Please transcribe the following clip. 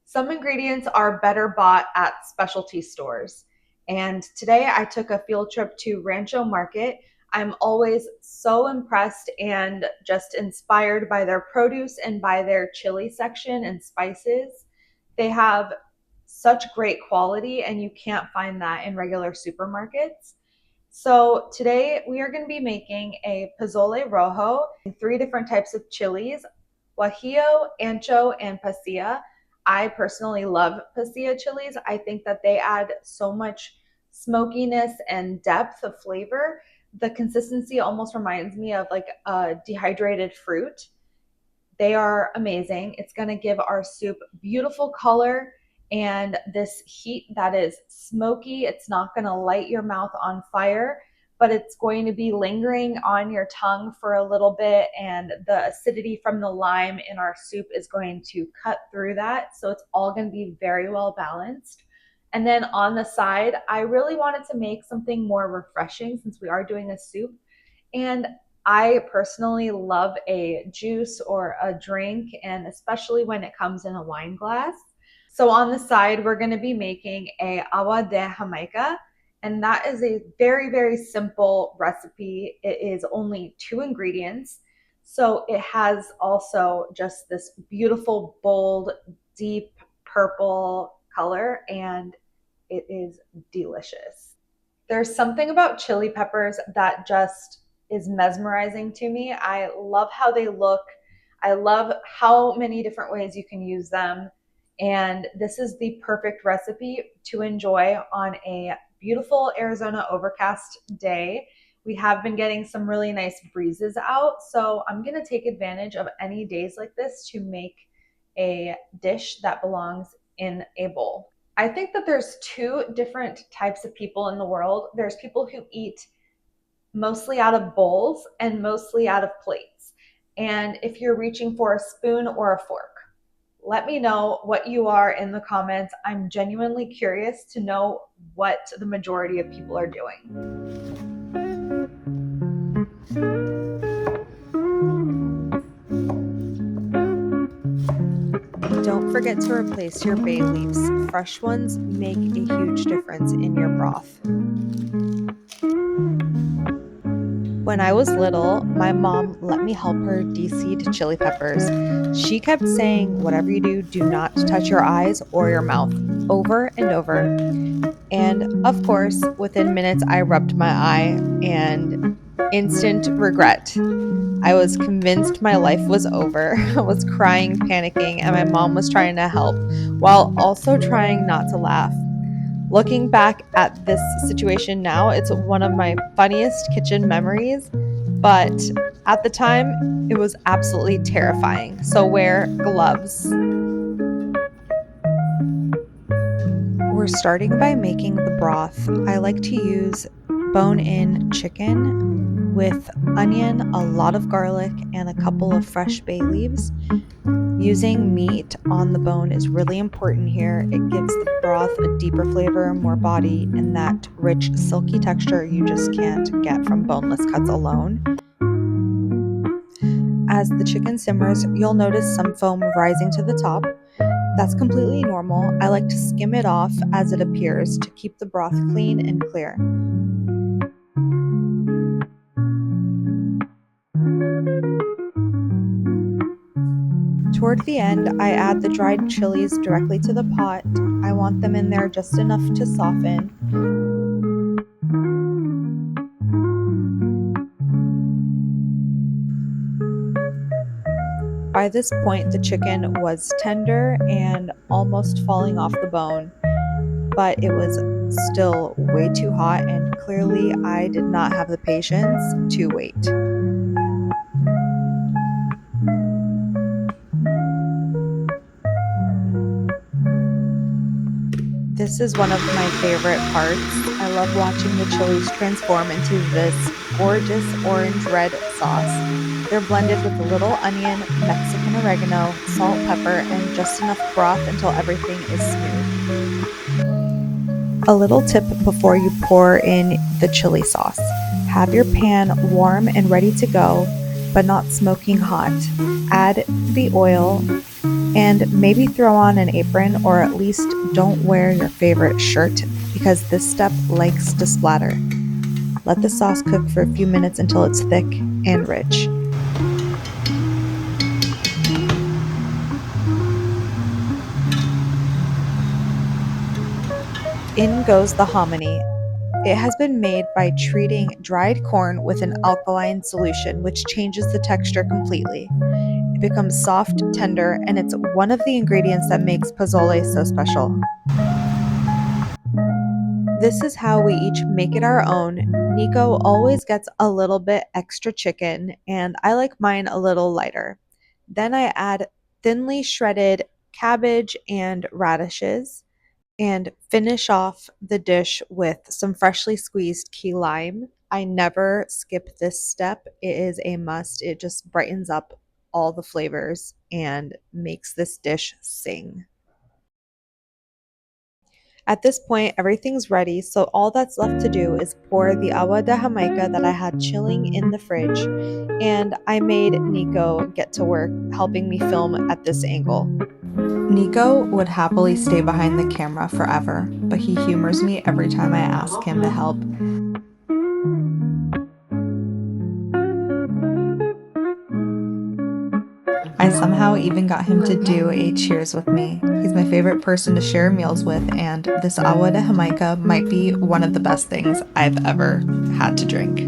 Some ingredients are better bought at specialty stores. And today I took a field trip to Rancho Market. I'm always so impressed and just inspired by their produce and by their chili section and spices. They have such great quality, and you can't find that in regular supermarkets. So today we are going to be making a pozole rojo, three different types of chilies: guajillo, ancho, and pasilla. I personally love pasilla chilies. I think that they add so much smokiness and depth of flavor. The consistency almost reminds me of like a dehydrated fruit. They are amazing. It's going to give our soup beautiful color and this heat that is smoky. It's not going to light your mouth on fire, but it's going to be lingering on your tongue for a little bit, and the acidity from the lime in our soup is going to cut through that. So it's all going to be very well balanced. And then on the side, I really wanted to make something more refreshing since we are doing a soup. And I personally love a juice or a drink, and especially when it comes in a wine glass. So on the side, we're going to be making a Agua De Jamaica, and that is a very, very simple recipe. It is only 2 ingredients. So it has also just this beautiful, bold, deep purple color, and it is delicious. There's something about chili peppers that just is mesmerizing to me. I love how they look. I love how many different ways you can use them. And this is the perfect recipe to enjoy on a beautiful Arizona overcast day. We have been getting some really nice breezes out, so I'm going to take advantage of any days like this to make a dish that belongs in a bowl. I think that there's 2 different types of people in the world. There's people who eat mostly out of bowls and mostly out of plates. And if you're reaching for a spoon or a fork, let me know what you are in the comments. I'm genuinely curious to know what the majority of people are doing. Don't forget to replace your bay leaves. Fresh ones make a huge difference in your broth. When I was little, my mom let me help her de-seed chili peppers. She kept saying, whatever you do not touch your eyes or your mouth, over and over. And of course, within minutes, I rubbed my eye and instant regret. I was convinced my life was over. I was crying, panicking, and my mom was trying to help while also trying not to laugh. Looking back at this situation now, it's one of my funniest kitchen memories, but at the time, it was absolutely terrifying. So wear gloves. We're starting by making the broth. I like to use bone-in chicken with onion, a lot of garlic, and a couple of fresh bay leaves. Using meat on the bone is really important here. It gives the broth a deeper flavor, more body, and that rich, silky texture you just can't get from boneless cuts alone. As the chicken simmers, you'll notice some foam rising to the top. That's completely normal. I like to skim it off as it appears to keep the broth clean and clear. Toward the end, I add the dried chilies directly to the pot. I want them in there just enough to soften. By this point, the chicken was tender and almost falling off the bone, but it was still way too hot, and clearly I did not have the patience to wait. This is one of my favorite parts. I love watching the chilies transform into this gorgeous orange-red sauce. They're blended with a little onion, Mexican oregano, salt, pepper, and just enough broth until everything is smooth. A little tip before you pour in the chili sauce. Have your pan warm and ready to go, but not smoking hot. Add the oil and maybe throw on an apron, or at least don't wear your favorite shirt because this step likes to splatter. Let the sauce cook for a few minutes until it's thick and rich. In goes the hominy. It has been made by treating dried corn with an alkaline solution, which changes the texture completely. It becomes soft, tender, and it's one of the ingredients that makes pozole so special. This is how we each make it our own. Nico always gets a little bit extra chicken, and I like mine a little lighter. Then I add thinly shredded cabbage and radishes, and finish off the dish with some freshly squeezed key lime. I never skip this step. It is a must. It just brightens up all the flavors and makes this dish sing. At this point, everything's ready, so all that's left to do is pour the agua de Jamaica that I had chilling in the fridge, and I made Nico get to work helping me film at this angle. Nico would happily stay behind the camera forever, but he humors me every time I ask him to help. I somehow even got him to do a cheers with me. He's my favorite person to share meals with, and this agua de Jamaica might be one of the best things I've ever had to drink.